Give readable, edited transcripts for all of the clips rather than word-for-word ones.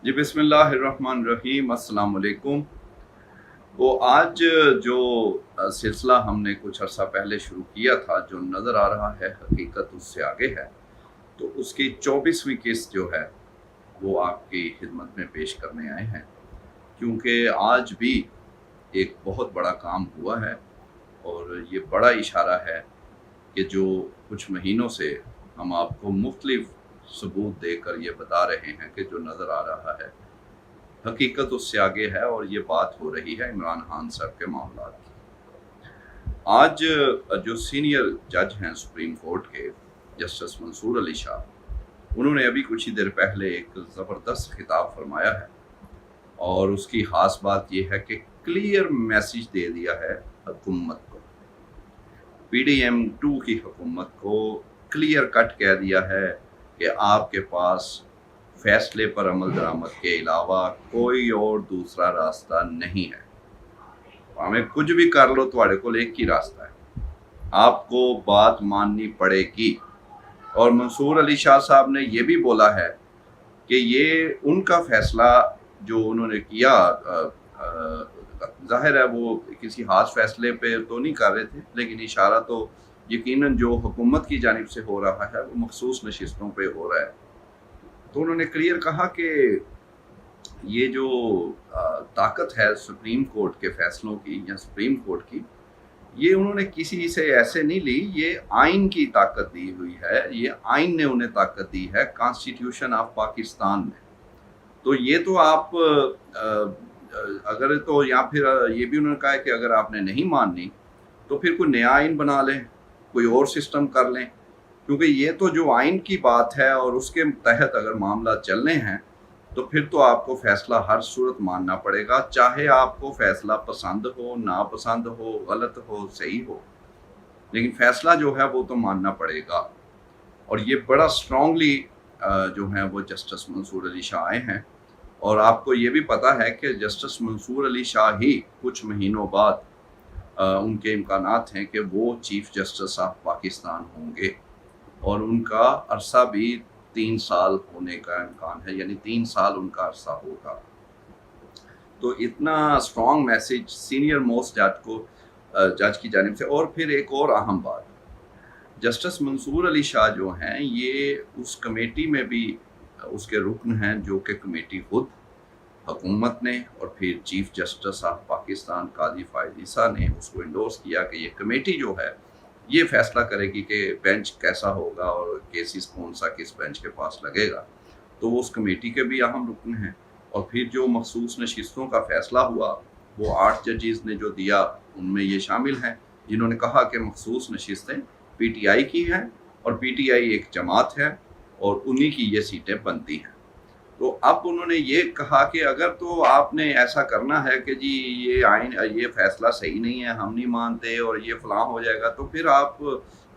जी बिस्मिल्लाहिर्रहमानिर्रहीम, अस्सलाम वालेकुम। तो आज जो सिलसिला हमने कुछ अरसा पहले शुरू किया था, जो नज़र आ रहा है हकीकत उससे आगे है, तो उसकी 24वीं किस्त जो है वो आपकी खिदमत में पेश करने आए हैं। क्योंकि आज भी एक बहुत बड़ा काम हुआ है और ये बड़ा इशारा है कि जो कुछ महीनों से हम आपको मुख्तलिफ सबूत देकर ये बता रहे हैं कि जो नज़र आ रहा है हकीकत उससे आगे है, और ये बात हो रही है इमरान खान साहब के मामलात की। आज जो सीनियर जज हैं सुप्रीम कोर्ट के, जस्टिस मंसूर अली शाह, उन्होंने अभी कुछ ही देर पहले एक ज़बरदस्त खिताब फरमाया है, और उसकी ख़ास बात यह है कि क्लियर मैसेज दे दिया है हुकूमत को, PDM-2 की हुकूमत को क्लियर कट कह दिया है कि आपके पास फैसले पर अमल दरामद के अलावा कोई और दूसरा रास्ता नहीं है। हमें कुछ भी कर लो, तुम्हारे को एक ही रास्ता है, आपको बात माननी पड़ेगी। और मंसूर अली शाह साहब ने ये भी बोला है कि ये उनका फैसला जो उन्होंने किया, जाहिर है वो किसी खास फैसले पे तो नहीं कर रहे थे, लेकिन इशारा तो यकीनन जो हुकूमत की जानिब से हो रहा है वो मखसूस नशिस्तों पे हो रहा है। तो उन्होंने क्लियर कहा कि ये जो ताकत है सुप्रीम कोर्ट के फैसलों की या सुप्रीम कोर्ट की, ये उन्होंने किसी से ऐसे नहीं ली, ये आइन की ताकत दी हुई है, ये आइन ने उन्हें ताकत दी है कॉन्स्टिट्यूशन ऑफ पाकिस्तान में। तो ये तो आप अगर तो या फिर ये भी उन्होंने कहा है कि अगर आपने नहीं माननी तो फिर कोई नया आइन बना लें, कोई और सिस्टम कर लें, क्योंकि ये तो जो आइन की बात है और उसके तहत अगर मामला चलने हैं तो फिर तो आपको फैसला हर सूरत मानना पड़ेगा, चाहे आपको फैसला पसंद हो, नापसंद हो, गलत हो, सही हो, लेकिन फैसला जो है वो तो मानना पड़ेगा। और ये बड़ा स्ट्रांगली जो है वो जस्टिस मंसूर अली शाह आए हैं, और आपको ये भी पता है कि जस्टिस मंसूर अली शाह ही कुछ महीनों बाद उनके इम्कानात हैं कि वो चीफ जस्टिस ऑफ पाकिस्तान होंगे, और उनका अरसा भी 3 साल होने का इम्कान है, यानी 3 साल उनका अरसा होगा। तो इतना स्ट्रॉन्ग मैसेज सीनियर मोस्ट जज को जज की जानिब से। और फिर एक और अहम बात, जस्टिस मंसूर अली शाह जो हैं ये उस कमेटी में भी उसके रुकन हैं, जो कि कमेटी खुद हुकूमत ने और फिर चीफ जस्टिस ऑफ पाकिस्तान काजी फ़ायद ईसा ने उसको इंडोर्स किया कि ये कमेटी जो है ये फैसला करेगी कि बेंच कैसा होगा और केसेस कौन सा किस बेंच के पास लगेगा। तो वो उस कमेटी के भी अहम रुकन हैं। और फिर जो मखसूस नशिस्तों का फैसला हुआ वो 8 जजेस ने जो दिया उनमें ये शामिल हैं, जिन्होंने कहा कि मखसूस नशिस्तें PTI की हैं और PTI एक जमात है और उन्हीं की ये सीटें बनती हैं। तो अब उन्होंने ये कहा कि अगर तो आपने ऐसा करना है कि जी ये आइन ये फैसला सही नहीं है, हम नहीं मानते और ये फलां हो जाएगा, तो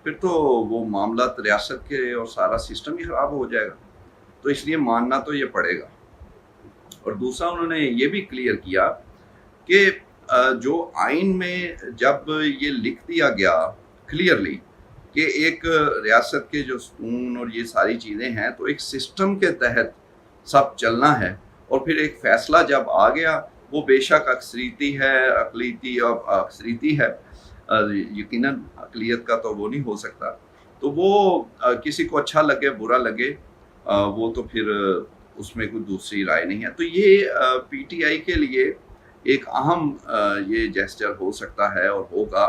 फिर तो वो मामला रियासत के और सारा सिस्टम ही ख़राब हो जाएगा। तो इसलिए मानना तो ये पड़ेगा। और दूसरा उन्होंने ये भी क्लियर किया कि जो आइन में जब ये लिख दिया गया क्लियरली कि एक रियासत के जो सुकून और ये सारी चीज़ें हैं, तो एक सिस्टम के तहत सब चलना है, और फिर एक फ़ैसला जब आ गया वो बेशक अक्सरीती है, अक़लीती और अक्सरीती है, यकीनन अक़लियत का तो वो नहीं हो सकता। तो वो किसी को अच्छा लगे बुरा लगे, वो तो फिर उसमें कोई दूसरी राय नहीं है। तो ये PTI के लिए एक अहम ये जेस्चर हो सकता है और होगा।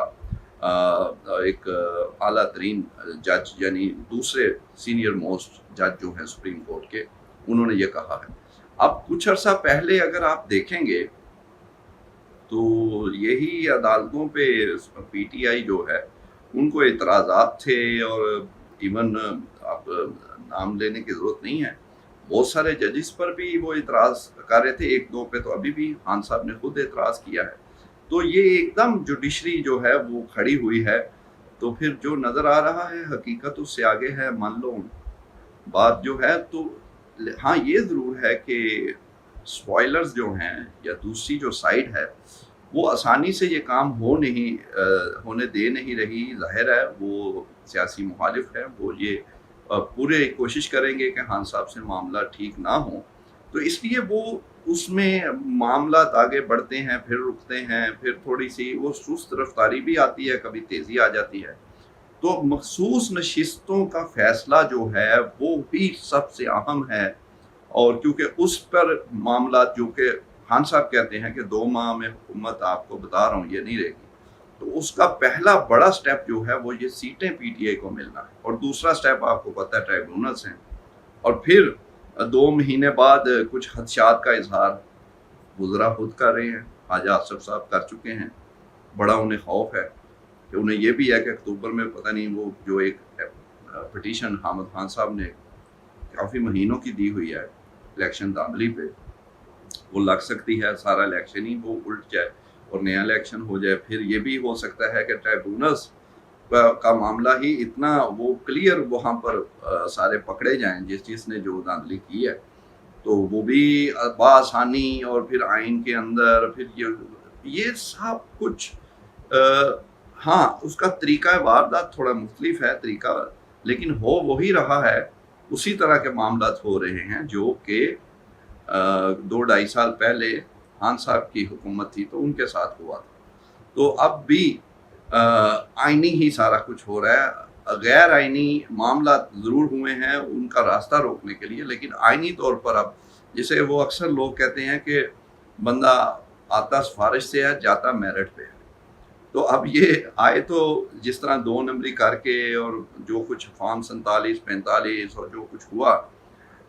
एक आला तरीन जज यानी दूसरे सीनियर मोस्ट जज जो हैं सुप्रीम कोर्ट के, उन्होंने ये कहा है। अब कुछ अर्सा पहले अगर आप देखेंगे तो यही अदालतों पे PTI जो है उनको एतराज़ात थे, और इवन आप नाम लेने की ज़रूरत नहीं है, बहुत सारे जजेस पर भी वो एतराज़ कर रहे थे, 1-2 पे तो अभी भी खान साहब ने खुद एतराज़ किया है। तो ये एकदम जुडिशरी जो है वो खड़ी हुई है। तो फिर जो नज़र आ रहा है हकीकत उससे आगे है, मान लो बात जो है। तो हाँ, ये ज़रूर है कि स्पॉयलर्स जो हैं या दूसरी जो साइड है वो आसानी से ये काम होने दे नहीं रही। ज़ाहिर है वो सियासी मुखालिफ है, वो ये पूरे कोशिश करेंगे कि खान साहब से मामला ठीक ना हो। تو اس لیے وہ اس میں معاملات آگے بڑھتے ہیں، پھر رکتے ہیں، پھر تھوڑی سی وہ سست رفتاری بھی آتی ہے، کبھی تیزی آ جاتی ہے۔ تو مخصوص نشستوں کا فیصلہ جو ہے وہ بھی سب سے اہم ہے، اور کیونکہ اس پر معاملات جو کہ خان صاحب کہتے ہیں کہ 2 ماہ میں حکومت آپ کو بتا رہا ہوں یہ نہیں رہے گی، تو اس کا پہلا بڑا سٹیپ جو ہے وہ یہ سیٹیں پی ٹی آئی کو ملنا ہے، اور دوسرا سٹیپ آپ کو پتہ ہے ٹریبیونلز ہیں، اور پھر 2 مہینے بعد کچھ خدشات کا اظہار وزراء خود کر رہے ہیں، خواجہ آصف صاحب کر چکے ہیں، بڑا انہیں خوف ہے کہ انہیں یہ بھی ہے کہ اکتوبر میں پتہ نہیں وہ جو ایک پٹیشن حامد خان صاحب نے کافی مہینوں کی دی ہوئی ہے الیکشن دھاندلی پہ، وہ لگ سکتی ہے، سارا الیکشن ہی وہ الٹ جائے اور نیا الیکشن ہو جائے۔ پھر یہ بھی ہو سکتا ہے کہ ٹریبیونلز کا معاملہ ہی اتنا وہ کلیئر وہاں پر سارے پکڑے جائیں جس نے جو دھاندلی کی ہے، تو وہ بھی بآسانی، اور پھر آئین کے اندر پھر یہ سب کچھ ہاں اس کا طریقہ واردات تھوڑا مختلف ہے طریقہ، لیکن ہو وہی رہا ہے، اسی طرح کے معاملات ہو رہے ہیں جو کہ 2-2.5 سال پہلے خان صاحب کی حکومت تھی تو ان کے ساتھ ہوا تھا۔ تو اب بھی آئینی ہی سارا کچھ ہو رہا ہے، غیر آئینی معاملات ضرور ہوئے ہیں ان کا راستہ روکنے کے لیے، لیکن آئینی طور پر اب جسے وہ اکثر لوگ کہتے ہیں کہ بندہ آتا سفارش سے ہے جاتا میرٹ پہ ہے، تو اب یہ آئے تو جس طرح 2 نمبری کر کے اور جو کچھ فارم 47 45 اور جو کچھ ہوا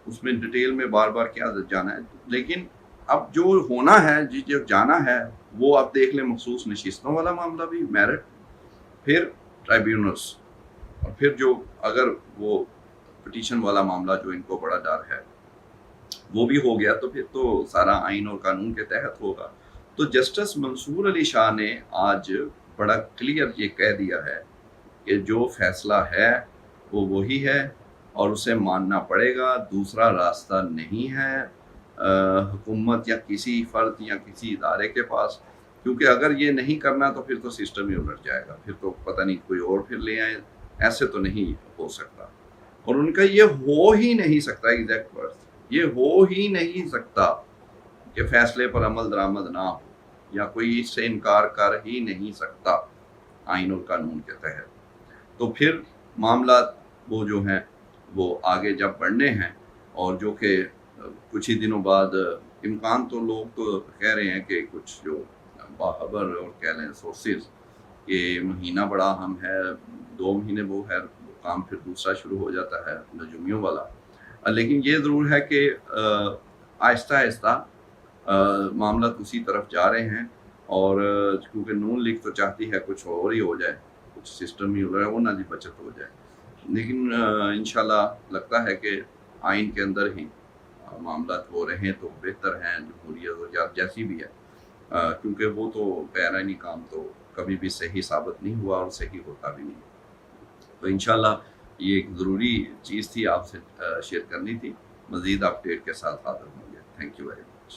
اس میں ڈیٹیل میں بار بار کیا جانا ہے، لیکن اب جو ہونا ہے جو جانا ہے وہ آپ دیکھ لیں، مخصوص نشستوں والا معاملہ بھی میرٹ، پھر ٹرائیبیونلز، اور پھر جو اگر وہ پٹیشن والا معاملہ جو ان کو بڑا ڈر ہے وہ بھی ہو گیا تو پھر تو سارا آئین اور قانون کے تحت ہوگا۔ تو جسٹس منصور علی شاہ نے آج بڑا کلیئر یہ کہہ دیا ہے کہ جو فیصلہ ہے وہ وہی ہے اور اسے ماننا پڑے گا، دوسرا راستہ نہیں ہے حکومت یا کسی فرد یا کسی ادارے کے پاس، کیونکہ اگر یہ نہیں کرنا تو پھر تو سسٹم ہی الٹ جائے گا، پھر تو پتہ نہیں کوئی اور پھر لے آئے، ایسے تو نہیں ہو سکتا۔ اور ان کا یہ ہو ہی نہیں سکتا، ایگزیکٹ ورڈ، یہ ہو ہی نہیں سکتا کہ فیصلے پر عمل درآمد نہ ہو، یا کوئی اس سے انکار کر ہی نہیں سکتا آئین اور قانون کے تحت۔ تو پھر معاملات وہ جو ہیں وہ آگے جب بڑھنے ہیں، اور جو کہ کچھ ہی دنوں بعد امکان تو لوگ تو کہہ رہے ہیں کہ کچھ جو باخبر اور کہہ لیں سورسز کہ مہینہ بڑا اہم ہے، 2 مہینے وہ ہے کام، پھر دوسرا شروع ہو جاتا ہے نجومیوں والا، لیکن یہ ضرور ہے کہ آہستہ آہستہ معاملات اسی طرف جا رہے ہیں، اور کیونکہ نون لیگ تو چاہتی ہے کچھ اور ہی ہو جائے، کچھ سسٹم ہی ہو رہا ہے وہ نہ بچت ہو جائے، لیکن انشاءاللہ لگتا ہے کہ آئین کے اندر ہی معاملات ہو رہے ہیں تو بہتر ہیں، جمہوریت اور جیسی بھی ہے، کیونکہ وہ تو غیر آئینی کام تو کبھی بھی صحیح ثابت نہیں ہوا اور صحیح ہوتا بھی نہیں۔ تو انشاءاللہ یہ ایک ضروری چیز تھی آپ سے شیئر کرنی تھی، مزید اپڈیٹ کے ساتھ حاضر ہوں گے۔ Thank you very much.